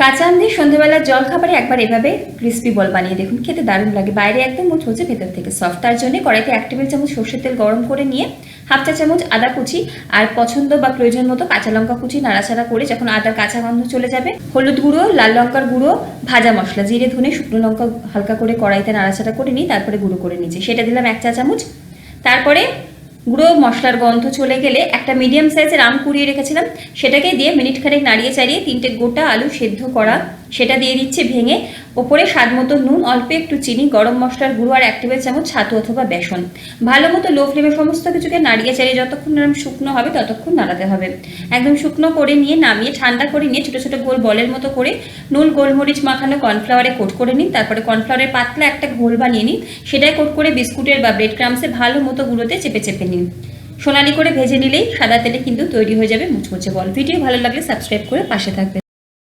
কাঁচা আম দিয়ে সন্ধ্যাবেলার জল খাবারে একবার এভাবে ক্রিস্পি বল বানিয়ে দেখুন, খেতে দারুণ লাগে। বাইরে একদম মুচমুচে, ভেতর থেকে সফট। তার জন্য কড়াইতে 1 টেবিল চামচ সর্ষের তেল গরম করে নিয়ে হাফ চা চামচ আদা কুচি আর পছন্দ বা প্রয়োজন মতো কাঁচা লঙ্কা কুচি নাড়াচাড়া করে যখন আদার কাঁচা গন্ধ চলে যাবে, হলুদ গুঁড়ো, লাল লঙ্কার গুঁড়ো, ভাজা মশলা, জিরে, ধনে, শুকনো লঙ্কা হালকা করে কড়াইতে নাড়াচাড়া করে নিই, তারপরে গুঁড়ো করে নিয়েছি, সেটা দিলাম 1 চা চামচ। তারপরে গুঁড়ো মশলার গন্ধ চলে গেলে একটা মিডিয়াম সাইজের আম কুড়িয়ে রেখেছিলাম, সেটাকে দিয়ে মিনিট খানেক নাড়িয়ে চাড়িয়ে 3টে গোটা আলু সেদ্ধ করা সেটা দিয়ে দিচ্ছে ভেঙে। ওপরে স্বাদ মতো নুন, অল্প একটু চিনি, গরম মশলার গুঁড়ো আর 1 টেবিল চামচ ছাতু অথবা বেসন। ভালো মতো লো ফ্লেমে সমস্ত কিছুকে নাড়িয়ে চাড়িয়ে যতক্ষণ নরম শুকনো হবে ততক্ষণ নাড়াতে হবে। একদম শুকনো করে নিয়ে নামিয়ে ঠান্ডা করে নিয়ে ছোটো ছোটো গোল বলের মতো করে নুন গোলমরিচ মাখানো কর্নফ্লাওয়ারে কোট করে নিন। তারপরে কর্নফ্লাওয়ারের পাতলা একটা ঘোল বানিয়ে নিন, সেটাই কোট করে বিস্কুটের বা ব্রেড ক্রামসে ভালো মতো গুঁড়োতে চেপে চেপে নিন। সোনালি করে ভেজে নিলেই সাদা তেলে কিন্তু তৈরি হয়ে যাবে মুচমুচে বল। ভিডিও ভালো লাগলে সাবস্ক্রাইব করে পাশে থাকবেন।